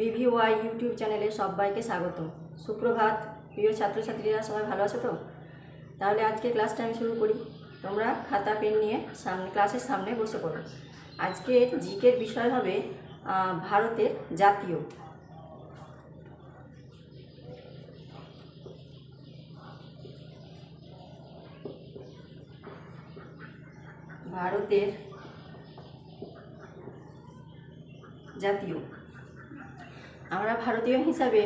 বিভিওয়াই YouTube চ্যানেলে সবাইকে স্বাগত। সুপ্রভাত প্রিয় ছাত্রছাত্রীরা, সবাই ভালো আছো তো? তাহলে আজকে ক্লাসটা আমি শুরু করি। তোমরা খাতা পেন নিয়ে ক্লাসের সামনে বসে পড়ো। আজকে জিকের বিষয় হবে ভারতের জাতীয়। ভারতের জাতীয়। আমরা ভারতীয় হিসাবে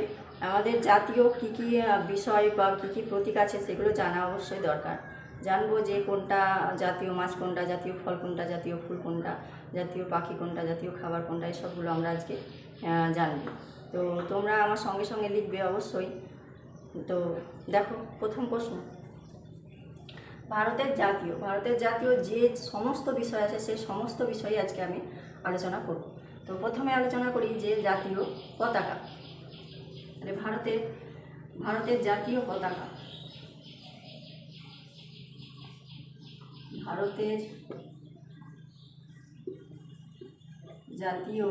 আমাদের জাতীয় কী কী বিষয় বা কী কী প্রতীক আছে সেগুলো জানা অবশ্যই দরকার। জানবো যে কোনটা জাতীয় মাছ, কোনটা জাতীয় ফল, কোনটা জাতীয় ফুল, কোনটা জাতীয় পাখি, কোনটা জাতীয় খাবার, কোনটা, এসবগুলো আমরা আজকে জানবো। তো তোমরা আমার সঙ্গে সঙ্গে লিখবে অবশ্যই। তো দেখো, প্রথম প্রশ্ন, ভারতের জাতীয় যে সমস্ত বিষয় আছে সেই সমস্ত বিষয়ে আজকে আমি আলোচনা করব। তো প্রথমে আলোচনা করি যে জাতীয় পতাকা। ভারতের জাতীয় পতাকা, ভারতের জাতীয়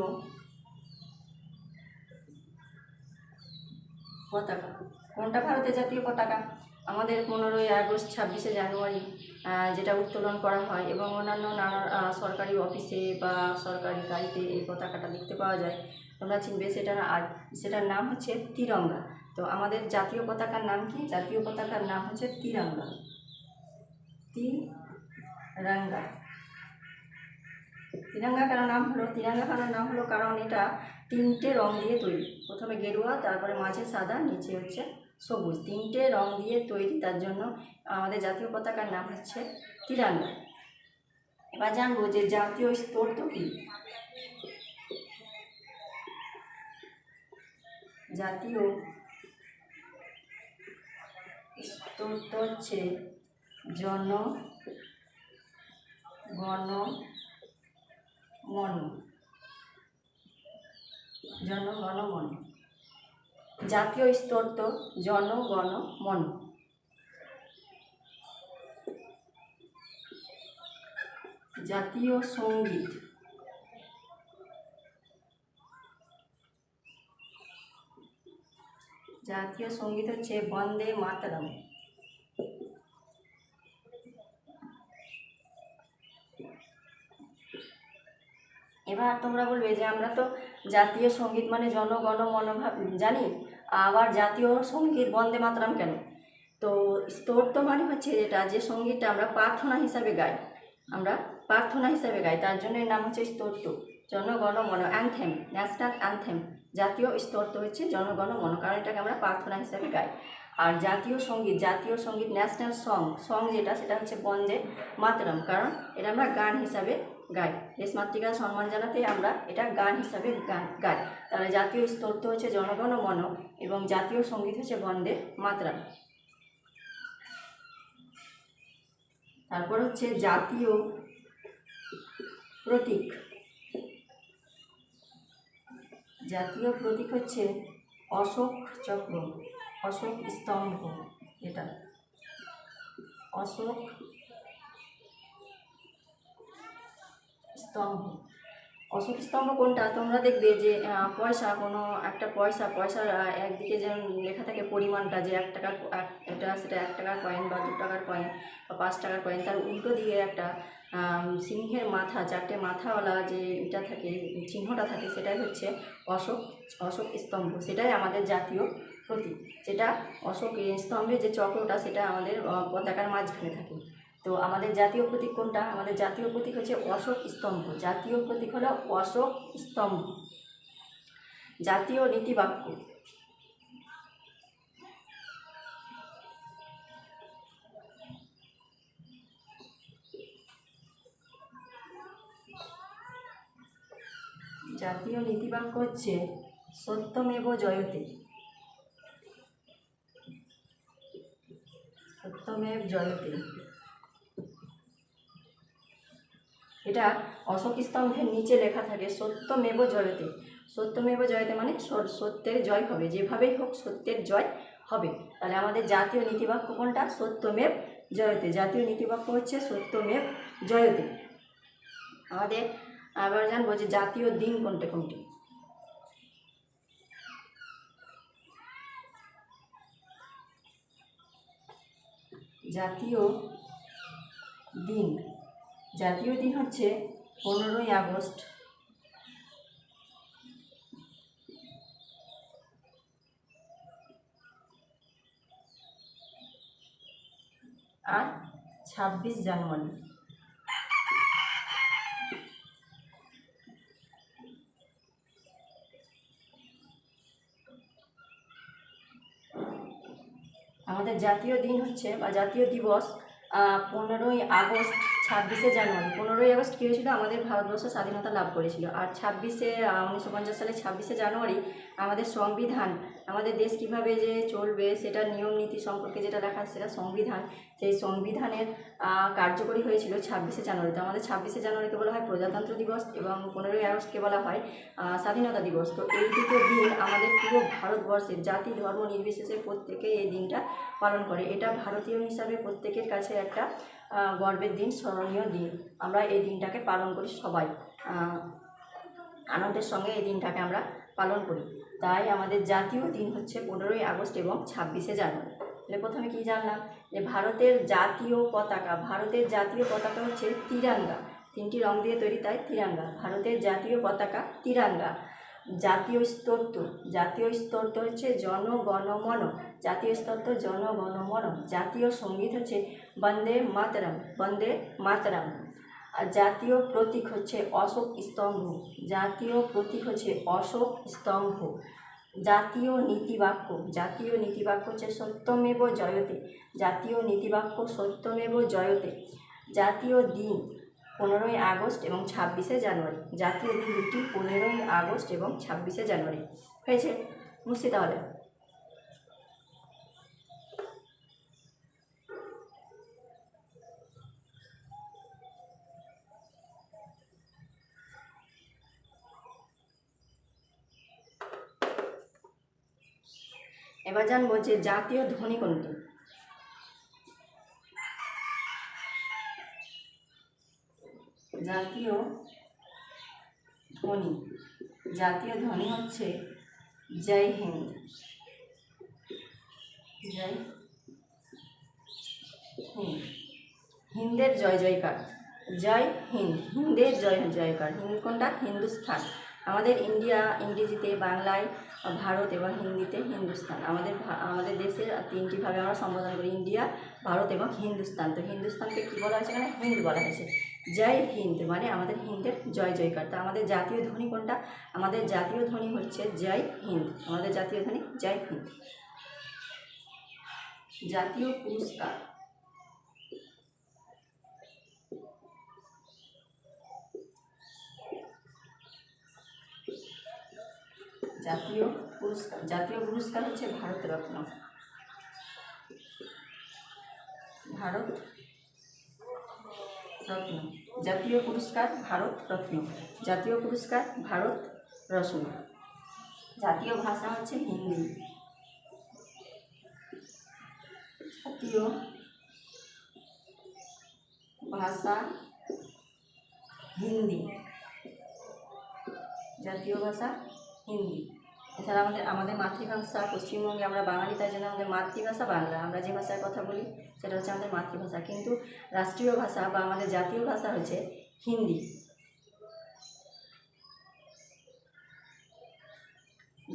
পতাকা। কোনটা ভারতের জাতীয় পতাকা? আমাদের 15ই আগস্ট, 26শে জানুয়ারি যেটা উত্তোলন করা হয় এবং অন্যান্য নানা সরকারি অফিসে বা সরকারি গাড়িতে এই পতাকাটা দেখতে পাওয়া যায়। তোমরা চিনবে, সেটার নাম হচ্ছে তিরঙ্গা। তো আমাদের জাতীয় পতাকার নাম কি? জাতীয় পতাকার নাম হচ্ছে তিরঙ্গা। তিরঙ্গা কেন নাম হলো? তিরঙ্গা কেন নাম হলো? কারণ এটা 3টে রং দিয়ে তৈরি। প্রথমে গেরুয়া, তারপরে মাঝে সাদা, নিচে হচ্ছে সবুজ। 3টে রং দিয়ে তৈরি, তার জন্য আমাদের জাতীয় পতাকার নাম হচ্ছে তিরঙ্গা। এবার জানবো যে জাতীয় স্তোত্র কি। জাতীয় স্তোত্র হচ্ছে জন গণ মন। জাতীয় স্তোত্র জন গণ মন। জাতীয় সঙ্গীত, হচ্ছে বন্দে মাতরম। এবার তোমরা বলবে যে আমরা তো জাতীয় সঙ্গীত মানে জনগণ মন জানি, আবার জাতীয় সঙ্গীত বন্দে মাতরম কেন? তো স্তোত্র মানে হচ্ছে যে সঙ্গীতটা আমরা প্রার্থনা হিসাবে গাই, তার জন্য এর নাম হচ্ছে স্তোত্র। জনগণ মন, অ্যানথেম, ন্যাশনাল অ্যানথেম। জাতীয় স্তোত্র হচ্ছে জনগণ মন, কারণ এটাকে আমরা প্রার্থনা হিসাবে গাই। আর জাতীয় সঙ্গীত ন্যাশনাল সং সেটা হচ্ছে বন্দে মাতরম, কারণ এটা আমরা গান হিসাবে গাই। দেশমাতৃকার সম্মান জানাতে আমরা এটা গান হিসাবে গাই। তাহলে জাতীয় স্তোত্র হচ্ছে জনগণ মন এবং জাতীয় সঙ্গীত হচ্ছে বন্দে মাতরম। তারপর হচ্ছে জাতীয় প্রতীক। জাতীয় প্রতীক হচ্ছে অশোক চক্র, অশোক স্তম্ভ। এটা অশোক স্তম্ভ কোনটা? তোমরা দেখবে যে পয়সা, কোনো একটা পয়সার একদিকে যেমন লেখা থাকে পরিমাণটা, যে 1 টাকার সেটা 1 টাকার কয়েন বা 2 টাকার কয়েন বা 5 টাকার কয়েন, তার উল্টো দিকে একটা সিংহের মাথা, 4টে মাথাওয়ালা যে এটা থাকে, চিহ্নটা থাকে, সেটাই হচ্ছে অশোক স্তম্ভ। সেটাই আমাদের জাতীয় প্রতীক। যেটা অশোক স্তম্ভে যে চক্রটা, সেটা আমাদের পতাকার মাঝখানে থাকে। তো আমাদের জাতীয় প্রতীক কোনটা? আমাদের জাতীয় প্রতীক হচ্ছে অশোক স্তম্ভ। জাতীয় প্রতীক হলো অশোক স্তম্ভ। জাতীয় নীতিবাক্য। জাতীয় নীতিবাক্য হচ্ছে সত্যমেব জয়তে। সত্যমেব জয়তে, এটা অশোক স্তম্ভের নিচে লেখা থাকে সত্যমেব জয়তে। সত্যমেব জয়তে মানে সত্যের জয় হবে, যেভাবেই হোক সত্যের জয় হবে। তাহলে আমাদের জাতীয় নীতিবাক্য কোনটা? সত্যমেব জয়তে। জাতীয় নীতিবাক্য হচ্ছে সত্যমেব জয়তে। আমাদের আবার জানবো যে জাতীয় দিন কোনটি। জাতীয় দিন, জাতীয় দিন হচ্ছে 15ই আগস্ট, আর 26 জানুয়ারি। আমাদের জাতীয় দিন হচ্ছে বা জাতীয় দিবস 15ই আগস্ট, 26শে জানুয়ারি। 15ই আগস্ট কী হয়েছিল? আমাদের ভারতবর্ষ স্বাধীনতা লাভ করেছিল। আর 1950 সালে 26শে জানুয়ারি আমাদের সংবিধান, আমাদের দেশ কীভাবে যে চলবে সেটা নিয়ম নীতি সম্পর্কে যেটা লেখা সেটা সংবিধান, সেই সংবিধানের কার্যকরী হয়েছিল 26শে জানুয়ারি। তো আমাদের 26শে জানুয়ারিকে বলা হয় প্রজাতন্ত্র দিবস এবং 15ই আগস্টকে বলা হয় স্বাধীনতা দিবস। তো এই দুটো দিন আমাদের পুরো ভারতবর্ষের জাতি ধর্ম নির্বিশেষে প্রত্যেকে এই দিনটা পালন করে। এটা ভারতীয় হিসাবে প্রত্যেকের কাছে একটা গর্বের দিন, স্মরণীয় দিন। আমরা এই দিনটাকে পালন করি সবাই, আনন্দের সঙ্গে এই দিনটাকে আমরা পালন করি। তাই আমাদের জাতীয় দিন হচ্ছে 15ই আগস্ট এবং 26শে জানুয়ারি। তাহলে প্রথমে কি জানলাম যে ভারতের জাতীয় পতাকা, ভারতের জাতীয় পতাকা হচ্ছে তিরঙ্গা। 3টি রং দিয়ে তৈরি, তাই তিরঙ্গা। ভারতের জাতীয় পতাকা তিরঙ্গা। জাতীয় স্তোত্র, জাতীয় স্তোত্র হচ্ছে জনগণমন, জাতীয় স্তোত্র জনগণমন। জাতীয় সঙ্গীত হচ্ছে বন্দে মাতরম, বন্দে মাতরম। আর জাতীয় প্রতীক হচ্ছে অশোক স্তম্ভ, জাতীয় প্রতীক হচ্ছে অশোক স্তম্ভ। জাতীয় নীতিবাক্য, জাতীয় নীতিবাক্য হচ্ছে সত্যমেব জয়তে, জাতীয় নীতিবাক্য সত্যমেব জয়তে। জাতীয় দিন 15ই আগস্ট এবং 26শে জানুয়ারি। জাতীয় দিন দুটি 15ই আগস্ট এবং 26শে জানুয়ারি। হয়েছে? বুঝছি তাহলে। এবার জানবো যে জাতীয় ধ্বনি কোনটি। জাতীয় ধ্বনি, জাতীয় ধ্বনি হচ্ছে জয় হিন্দ, জয় হিন্দ। হিন্দের জয় জয়কার, জয় হিন্দ, হিন্দের জয় জয়কার। হিন্দ কোনটা? হিন্দুস্থান। আমাদের ইন্ডিয়া ইংরেজিতে, বাংলায় ভারত এবং হিন্দিতে হিন্দুস্তান। আমাদের দেশের 3টি ভাবে আমরা সম্বোধন করি, ইন্ডিয়া, ভারত এবং হিন্দুস্তান। তো হিন্দুস্তানকে কী বলা হয়েছে? এখানে হিন্দ বলা হয়েছে। জয় হিন্দ মানে আমাদের হিন্দের জয় জয়কার। তা আমাদের জাতীয় ধ্বনি কোনটা? আমাদের জাতীয় ধ্বনি হচ্ছে জয় হিন্দ, আমাদের জাতীয় ধ্বনি জয় হিন্দ। জাতীয় পুরস্কার, জাতীয় পুরস্কার, জাতীয় পুরস্কার হচ্ছে ভারতরত্ন, ভারত রত্ন। জাতীয় পুরস্কার ভারত রত্ন, জাতীয় পুরস্কার ভারত রত্ন। জাতীয় ভাষা হচ্ছে হিন্দি, জাতীয় ভাষা হিন্দি, জাতীয় ভাষা হিন্দি। এছাড়া আমাদের মাতৃভাষা পশ্চিমবঙ্গে আমরা বাঙালি, তাই জন্য আমাদের মাতৃভাষা বাংলা। আমরা যে ভাষায় কথা বলি সেটা হচ্ছে আমাদের মাতৃভাষা, কিন্তু রাষ্ট্রীয় ভাষা বা আমাদের জাতীয় ভাষা হচ্ছে হিন্দি।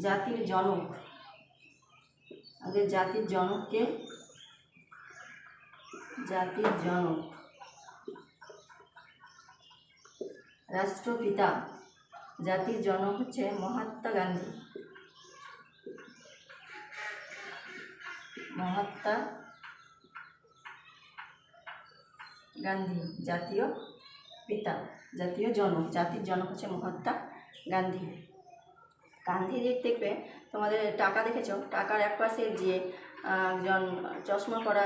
জাতির জনক, আমাদের জাতির জনককে, জাতির জনক রাষ্ট্রপিতা, জাতির জনক হচ্ছে মহাত্মা গান্ধী, মহাত্মা গান্ধী জাতীয় পিতা। জাতীয় জনক, জাতির জনক হচ্ছে মহাত্মা গান্ধী। গান্ধীজির দেখবে তোমাদের টাকা দেখেছ, টাকার একপাশে যে একজন চশমা পরা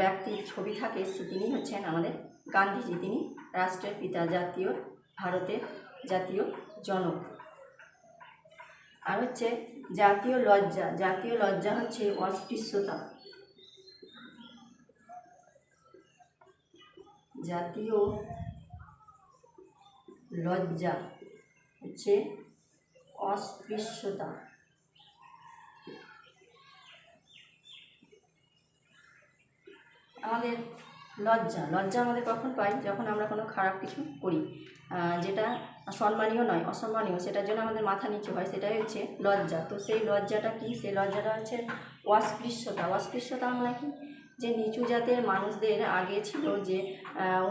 ব্যক্তির ছবি থাকে তিনি হচ্ছেন আমাদের গান্ধীজি। তিনি রাষ্ট্রের পিতা, জাতীয় ভারতের জাতীয় জনক। আর হচ্ছে জাতীয় লজ্জা, জাতীয় লজ্জা হচ্ছে অস্পৃশ্যতা, জাতীয় লজ্জা হচ্ছে অস্পৃশ্যতা। আমাদের লজ্জা আমাদের কখন পাই? যখন আমরা কোনো খারাপ কিছু করি, যেটা সম্মানীয় নয়, অসম্মানীয়, সেটার জন্য আমাদের মাথা নিচু হয়, সেটাই হচ্ছে লজ্জা। তো সেই লজ্জাটা কি? সেই লজ্জাটা হচ্ছে অস্পৃশ্যতা মানে কি? যে নিচু জাতের মানুষদের আগে ছিল যে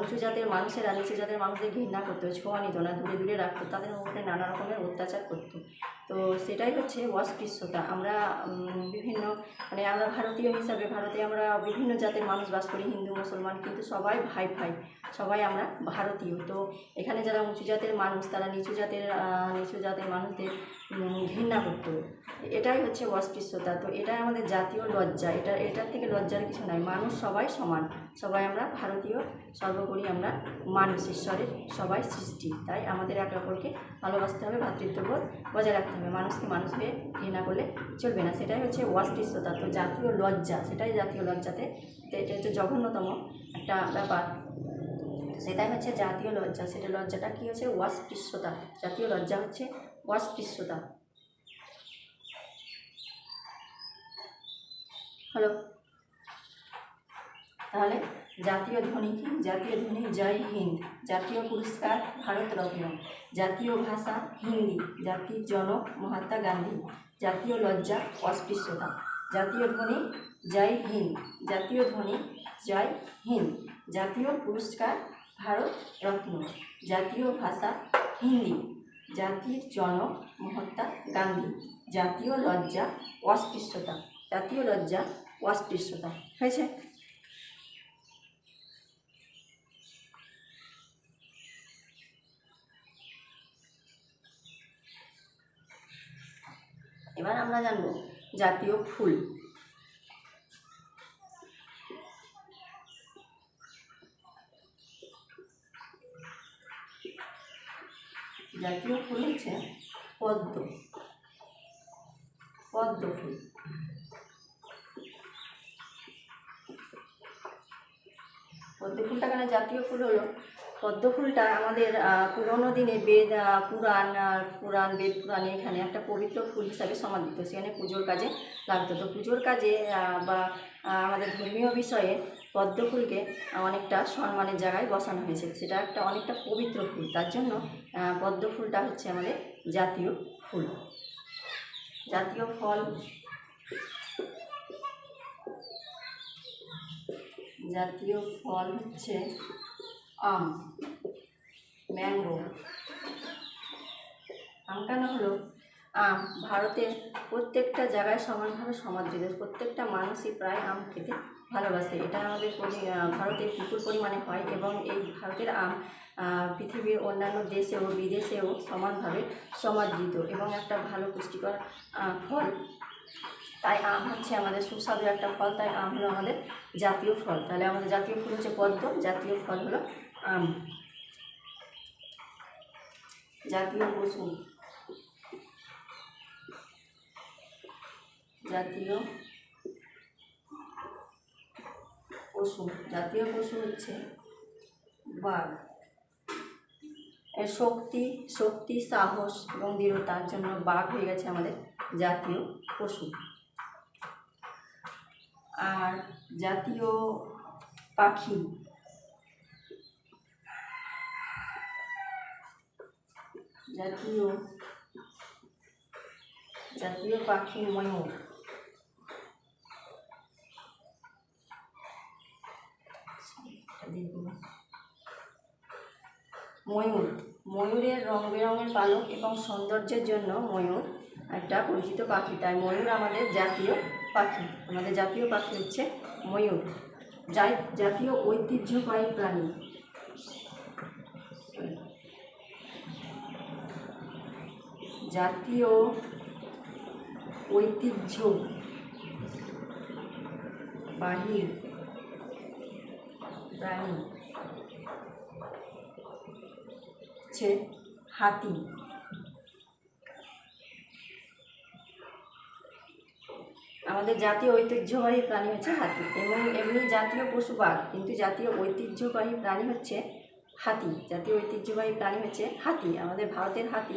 উঁচু জাতের মানুষেরা নিচু জাতের মানুষদের ঘৃণা করতো, ছোঁয়া নিত না, দূরে দূরে রাখতো, তাদের উপরে নানা রকমের অত্যাচার করতো। তো সেটাই হচ্ছে অস্পৃশ্যতা। আমরা বিভিন্ন আমরা ভারতীয় হিসাবে ভারতে আমরা বিভিন্ন জাতের মানুষ বাস করি, হিন্দু মুসলমান, কিন্তু সবাই ভাই ভাই, সবাই আমরা ভারতীয়। তো এখানে যারা উঁচু জাতের মানুষ তারা নিচু জাতের মানুষদের ঘৃণা করতো। এটাই হচ্ছে অস্পৃশ্যতা। তো এটাই আমাদের জাতীয় লজ্জা। এটার থেকে লজ্জার কিছু নাই। মানুষ সবাই সমান, সবাই আমরা ভারতীয়, সর্বোপরি আমরা মানুষ, ঈশ্বরের সবাই সৃষ্টি। তাই আমাদের একে অপরকে ভালোবাসতে হবে, ভ্রাতৃত্ববোধ বজায় রাখতে হবে। মানুষকে মানুষ হয়ে ঘৃণা করলে চলবে না। সেটাই হচ্ছে অস্পৃশ্যতা। তো জাতীয় লজ্জা, সেটাই জাতীয় লজ্জাতে, তো এটা হচ্ছে জঘন্যতম একটা ব্যাপার। সেটাই হচ্ছে জাতীয় লজ্জা। সেটা লজ্জাটা কী হচ্ছে? অস্পৃশ্যতা। জাতীয় লজ্জা হচ্ছে অস্পৃশ্যতা। হ্যালো, তাহলে জাতীয় ধ্বনি কি? জাতীয় ধ্বনি জয় হিন্দ, জাতীয় পুরস্কার ভারতরত্ন, জাতীয় ভাষা হিন্দি, জাতির জনক মহাত্মা গান্ধী, জাতীয় লজ্জা অস্পৃশ্যতা। জাতীয় ধ্বনি জয় হিন্দ, জাতীয় ধ্বনি জয় হিন্দ, জাতীয় পুরস্কার ভারতরত্ন, জাতীয় ভাষা হিন্দি, জাতির জনক মহাত্মা গান্ধী, জাতীয় লজ্জা অস্পৃশ্যতা। জাতীয় লজ্জা অস্পৃশ্যতা। হয়েছে? এবার আমরা জানব জাতীয় ফুল। জাতীয় ফুল হচ্ছে পদ্ম ফুল। পদ্ম ফুলটা কেন জাতীয় ফুল হলো? পদ্ম ফুলটা আমাদের পুরোনো দিনে বেদ পুরাণে এখানে একটা পবিত্র ফুল হিসাবে সমাদিত। সেখানে পুজোর কাজে লাগতো। তো পুজোর কাজে বা আমাদের ধর্মীয় বিষয়ে পদ্ম ফুলকে অনেকটা সম্মানের জায়গায় বসানো হয়েছে। সেটা একটা অনেকটা পবিত্র ফুল, তার জন্য পদ্ম ফুলটা হচ্ছে আমাদের জাতীয় ফুল। জাতীয় ফল, জাতীয় ফল হচ্ছে আম, ম্যাঙ্গো। আম কেন হলো? আম ভারতের প্রত্যেকটা জায়গায় সমানভাবে সমাদৃত। প্রত্যেকটা মানুষই প্রায় আম খেতে ভালোবাসে। এটা আমাদের ভারতে বিপুল পরিমাণে হয় এবং এই ভারতের আম পৃথিবীর অন্যান্য দেশে ও বিদেশেও সমানভাবে সমাদৃত এবং একটা ভালো পুষ্টিকর ফল। তাই আম হচ্ছে আমাদের সুস্বাদু একটা ফল, তাই আম হলো আমাদের জাতীয় ফল। তাহলে আমাদের জাতীয় ফুল হচ্ছে পদ্ম, জাতীয় ফল হলো আম। জাতীয় পশু, জাতীয় পশু হচ্ছে বাঘ। এর শক্তি, সাহস এবং দৃঢ়তার জন্য বাঘ হয়ে গেছে আমাদের জাতীয় পশু। আর জাতীয় পাখি, জাতীয় পাখি ময়ূর। ময়ূরের রং বেরঙের পালক এবং সৌন্দর্যের জন্য ময়ূর একটা পরিচিত পাখি। তাই ময়ূর আমাদের জাতীয় পাখি। আমাদের জাতীয় পাখি হচ্ছে ময়ূর। জাতীয় ঐতিহ্যবাহী প্রাণী, জাতীয় ঐতিহ্যবাহী প্রাণী হচ্ছে হাতি। আমাদের জাতীয় ঐতিহ্যবাহী প্রাণী হচ্ছে হাতি এবং এমনি জাতীয় পশু বাঘ, কিন্তু জাতীয় ঐতিহ্যবাহী প্রাণী হচ্ছে হাতি। জাতীয় ঐতিহ্যবাহী প্রাণী হচ্ছে হাতি। আমাদের ভারতের হাতি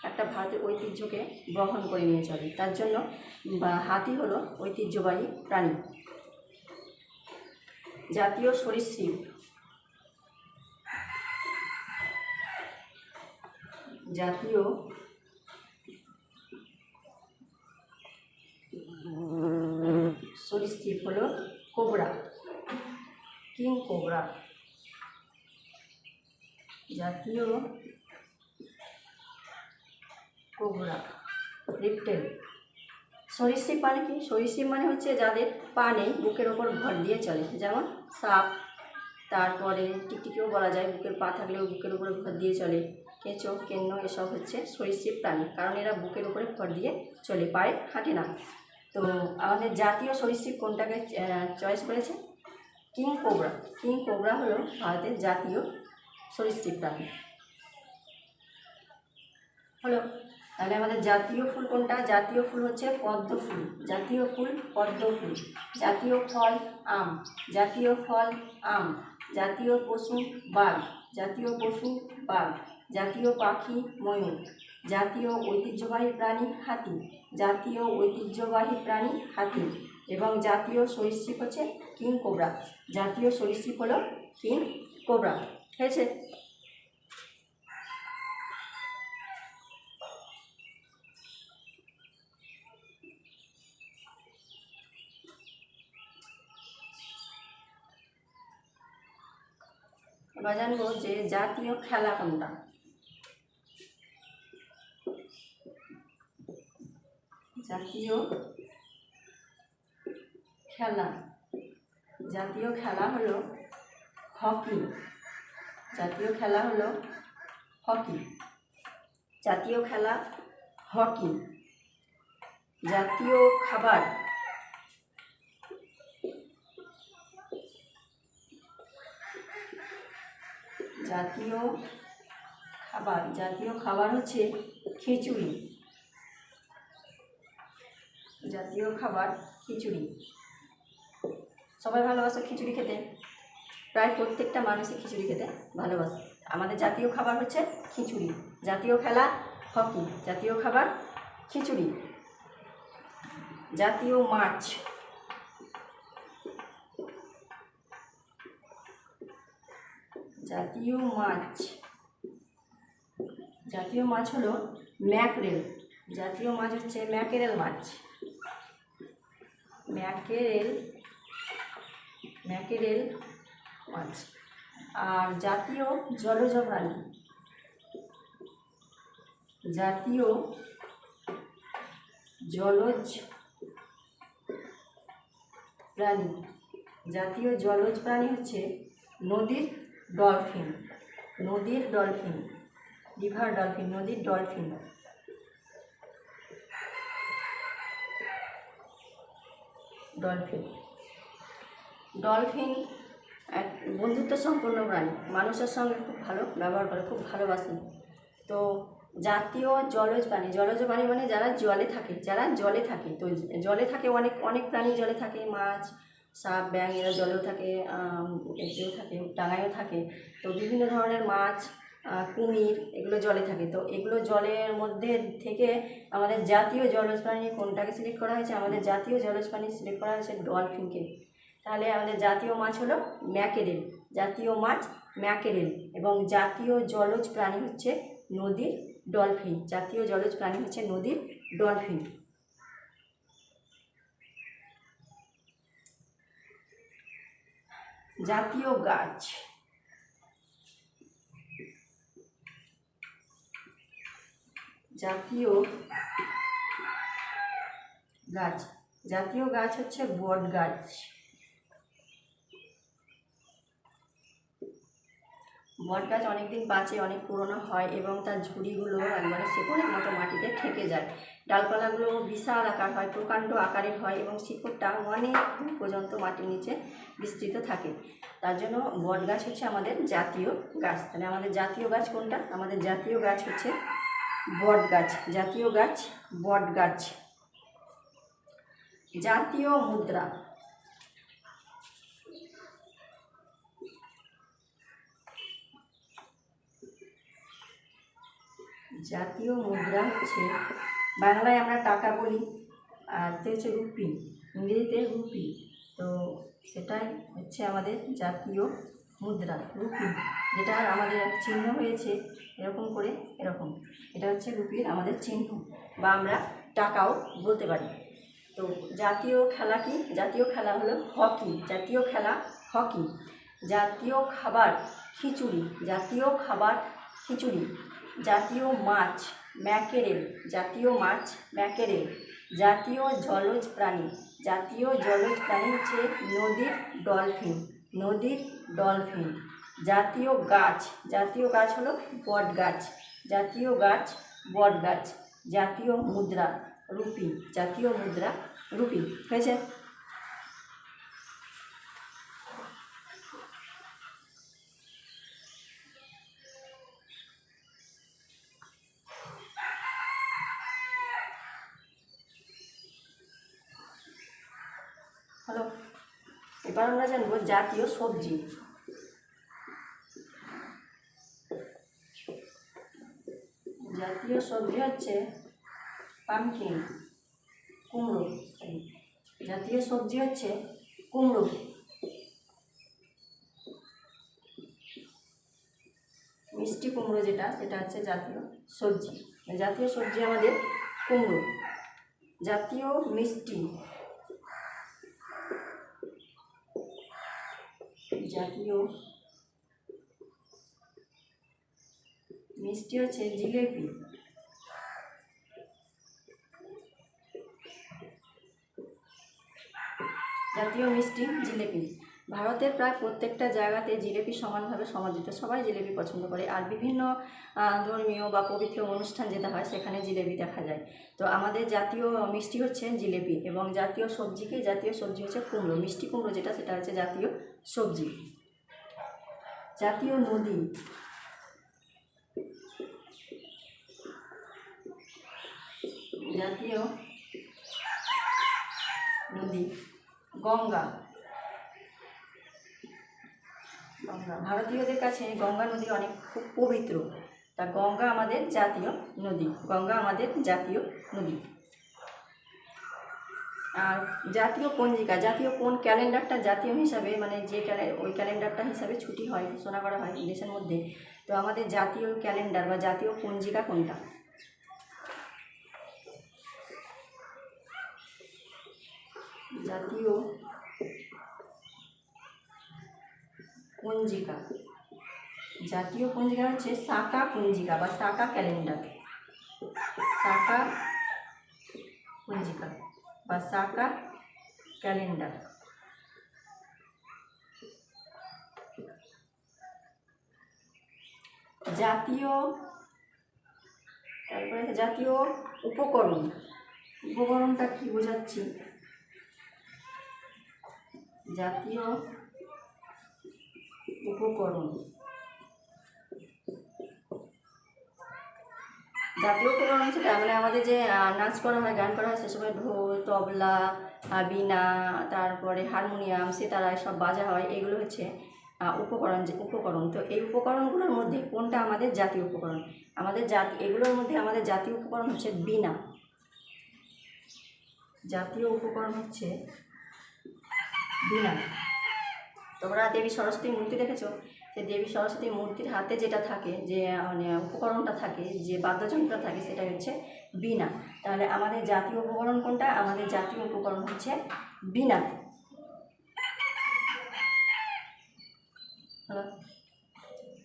একটা ভারতের ঐতিহ্যকে বহন করে নিয়ে চলে, তার জন্য হাতি হলো ঐতিহ্যবাহী প্রাণী। জাতীয় সরীসৃপ, জাতীয় সরীসৃপ হলো কোবরা, কিং কোবরা। জাতীয় কোবরা, রিপ্টেল। সরীসৃপ মানে কি? সরীসৃপ মানে হচ্ছে যাদের পা নেই, বুকের ওপর ভর দিয়ে চলে, যেমন সাপ, তারপরে টিকটিকিও বলা যায়, বুকের পা থাকলেও বুকের উপরে ভর দিয়ে চলে। কেঁচো, কেন্ন, এসব হচ্ছে সরীসৃপ প্রাণী, কারণ এরা বুকের উপরে ভর দিয়ে চলে, পায়ে হাঁটে না। তো আমাদের জাতীয় সরীসৃপ কোনটাকে চয়েস করেছে? King cobra. কিং কোবরা হলো ভারতের জাতীয় সরীসৃপ প্রাণী। হলো। তাহলে আমাদের জাতীয় ফুল কোনটা? জাতীয় ফুল হচ্ছে পদ্ম ফুল। জাতীয় ফুল পদ্ম ফুল। জাতীয় ফল আম। জাতীয় ফল আম। জাতীয় পশু বাঘ। জাতীয় পশু বাঘ। জাতীয় পাখি ময়ূর। জাতীয় ঐতিহ্যবাহী প্রাণী হাতি। জাতীয় ঐতিহ্যবাহী প্রাণী হাতি। এবং জাতীয় সরীসৃপ হচ্ছে কিং কোবরা। জাতীয় সরীসৃপ হলো কিং কোবরা। হয়েছে? এবার জানবো যে জাতীয় খেলা কোনটা। জাতীয় খেলা, জাতীয় খেলা হলো হকি। জাতীয় খেলা হলো হকি। জাতীয় খেলা হকি। জাতীয় খাবার, জাতীয় খাবার, জাতীয় খাবার হচ্ছে খিচুড়ি। জাতীয় খাবার খিচুড়ি। সবাই ভালোবাসে খিচুড়ি খেতে, প্রায় প্রত্যেকটা মানুষই খিচুড়ি খেতে ভালোবাসে। আমাদের জাতীয় খাবার হচ্ছে খিচুড়ি। জাতীয় খেলা হকি। জাতীয় খাবার খিচুড়ি। জাতীয় মাছ, জাতীয় মাছ, জাতীয় মাছ হলো ম্যাকরেল। জাতীয় মাছ হচ্ছে ম্যাকেরেল মাছ। ম্যাকেরেল, ম্যাকেরেল মাছ। আর জাতীয় জলজ প্রাণী, জাতীয় জলজ প্রাণী, জাতীয় জলজ প্রাণী হচ্ছে নদীর ডলফিন। নদীর ডলফিন, রিভার ডলফিন, নদীর ডলফিন। ডলফিন, ডলফিন এক বন্ধুত্ব সম্পন্ন প্রাণী, মানুষের সঙ্গে খুব ভালো ব্যবহার করে, খুব ভালোবাসে। তো জাতীয় জলজ প্রাণী, জলজ প্রাণী মানে যারা জলে থাকে, যারা জলে থাকে। তো জলে থাকে অনেক অনেক প্রাণী জলে থাকে, মাছ, সাপ, ব্যাঙ, এরা জলেও থাকে, এতেও থাকে, ডাঙায়ও থাকে। তো বিভিন্ন ধরনের মাছ, কুমির, এগুলো জলে থাকে। তো এগুলো জলের মধ্যে থেকে আমাদের জাতীয় জলজ প্রাণী কোনটাকে সিলেক্ট করা হয়েছে? আমাদের জাতীয় জলজ প্রাণী সিলেক্ট করা হয়েছে ডলফিনকে। তাহলে আমাদের জাতীয় মাছ হলো ম্যাকেরেল। জাতীয় মাছ ম্যাকেরেল। এবং জাতীয় জলজ প্রাণী হচ্ছে নদীর ডলফিন। জাতীয় জলজ প্রাণী হচ্ছে নদীর ডলফিন। জাতীয় গাছ, জাতীয় গাছ, জাতীয় গাছ হচ্ছে বট গাছ। বট গাছ অনেকদিন বাঁচে, অনেক পুরনো হয় এবং তার ঝুড়িগুলো একবারে শিকড়ের মতো মাটিতে ঠেকে যায়। ডালপালাগুলো বিশাল আকার হয়, প্রকাণ্ড আকারের হয় এবং শিকড়টা অনেক দূর পর্যন্ত মাটির নিচে বিস্তৃত থাকে। তার জন্য বট গাছ হচ্ছে আমাদের জাতীয় গাছ। তাহলে আমাদের জাতীয় গাছ কোনটা? আমাদের জাতীয় গাছ হচ্ছে বট গাছ। জাতীয় গাছ বট গাছ। জাতীয় মুদ্রা, জাতীয় মুদ্রা হচ্ছে, বাংলায় আমরা টাকা বলি, আর হচ্ছে রুপি, ইংরেজিতে রুপি। তো তো সেটাই হচ্ছে আমাদের জাতীয় মুদ্রা রুপি, যেটা আমাদের চিহ্ন হয়েছে এরকম করে, এরকম। এটা হচ্ছে রুপির আমাদের চিহ্ন, বা আমরা টাকাও বলতে পারি। তো জাতীয় খেলা কি? জাতীয় খেলা হলো হকি। জাতীয় খেলা হকি। জাতীয় খাবার খিচুড়ি। জাতীয় খাবার খিচুড়ি। জাতীয় মাছ ম্যাকেরেল। জাতীয় মাছ ম্যাকেরেল। জাতীয় জলজ প্রাণী। জাতীয় জলজ প্রাণী হচ্ছে নদীর ডলফিন। নদীর ডলফিন। জাতীয় গাছ। জাতীয় গাছ হলো বট গাছ। জাতীয় গাছ বট গাছ। জাতীয় মুদ্রা রুপি। জাতীয় মুদ্রা রুপি। হয়েছে? হ্যালো, এবার আমরা জানবো জাতীয় সবজি। জাতীয় সবজি হচ্ছে পামকিন, কুমড়ো। জাতীয় সবজি হচ্ছে কুমড়ো। মিষ্টি কুমড়ো যেটা, সেটা হচ্ছে জাতীয় সবজি। জাতীয় সবজি আমাদের কুমড়ো। জাতীয় মিষ্টি। জাতীয় মিষ্টি হচ্ছে জিলেপি। জাতীয় মিষ্টি জিলেপি। ভারতের প্রায় প্রত্যেকটা জায়গাতে জিলেপি সমানভাবে সমাদৃত। সবাই জিলেপি পছন্দ করে, আর বিভিন্ন ধর্মীয় বা পবিত্র অনুষ্ঠান যেটা হয় সেখানে জিলেপি দেখা যায়। তো আমাদের জাতীয় মিষ্টি হচ্ছে জিলেপি, এবং জাতীয় সবজি কি? জাতীয় সবজি হচ্ছে কুমড়ো। মিষ্টি কুমড়ো যেটা, সেটা হচ্ছে জাতীয় সবজি। জাতীয় নদী। জাতীয় নদী গঙ্গা। গঙ্গা ভারতীয়দের কাছে গঙ্গা নদী অনেক খুব পবিত্র, তা গঙ্গা আমাদের জাতীয় নদী। গঙ্গা আমাদের জাতীয় নদী। আর জাতীয় পঞ্জিকা, জাতীয় কোন ক্যালেন্ডারটা জাতীয় হিসাবে, মানে যে ওই ক্যালেন্ডারটা হিসাবে ছুটি হয়, ঘোষণা করা হয় দেশের মধ্যে, তো আমাদের জাতীয় ক্যালেন্ডার বা জাতীয় পঞ্জিকা কোনটা? জাতীয় পঞ্জিকা। জাতীয় পঞ্জিকা হচ্ছে সাকা পঞ্জিকা বা সাকা ক্যালেন্ডার। সাকা পঞ্জিকা বা সাকা ক্যালেন্ডার। জাতীয়, তারপরে জাতীয় উপকরণ। উপকরণটা কি বোঝাচ্ছি? জাতীয় উপকরণ। জাতীয় উপকরণ সেটা মানে আমাদের যে নাচ করা হয়, গান করা হয়, সে সময় ঢোল, তবলা, বীণা, তারপরে হারমোনিয়াম, সেতারা সব বাজা হয়, এগুলো হচ্ছে উপকরণ। যে উপকরণ, তো এই উপকরণগুলোর মধ্যে কোনটা আমাদের জাতীয় উপকরণ? আমাদের এগুলোর মধ্যে আমাদের জাতীয় উপকরণ হচ্ছে বীণা। জাতীয় উপকরণ হচ্ছে বীণা। তোমরা দেবী সরস্বতীর মূর্তি দেখেছো? সেই দেবী সরস্বতীর মূর্তির হাতে যেটা থাকে, যে মানে উপকরণটা থাকে, যে বাদ্যযন্ত্র থাকে, সেটা হচ্ছে বীণা। তাহলে আমাদের জাতীয় উপকরণ কোনটা? আমাদের জাতীয় উপকরণ হচ্ছে বীণা।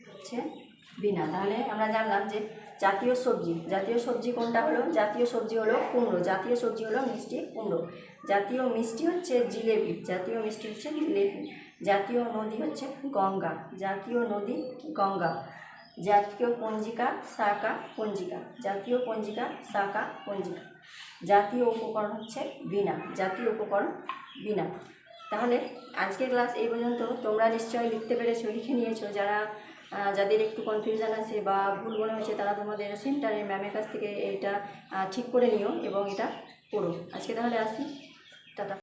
হচ্ছে বীণা। তাহলে আমরা জানলাম যে জাতীয় সবজি, জাতীয় সবজি কোনটা হলো? জাতীয় সবজি হলো কুমড়ো। জাতীয় সবজি হলো মিষ্টি কুমড়ো। জাতীয় মিষ্টি হচ্ছে জিলেপি। জাতীয় মিষ্টি হচ্ছে জিলেপি। জাতীয় নদী হচ্ছে গঙ্গা। জাতীয় নদী গঙ্গা। জাতীয় পঞ্জিকা সাকা পঞ্জিকা। জাতীয় পঞ্জিকা সাকা পঞ্জিকা। জাতীয় উপকরণ হচ্ছে বীণা। জাতীয় উপকরণ বীণা। তাহলে আজকের ক্লাস এই পর্যন্ত। তোমরা নিশ্চয়ই লিখতে পেরেছো, লিখে নিয়েছো। যাদের একটু কনফিউশন আছে বা ভুল মনে হচ্ছে, তারা তোমাদের সেন্টারের ম্যামের কাছ থেকে এইটা ঠিক করে নিও এবং এটা পড়ো। আজকে তাহলে আসি।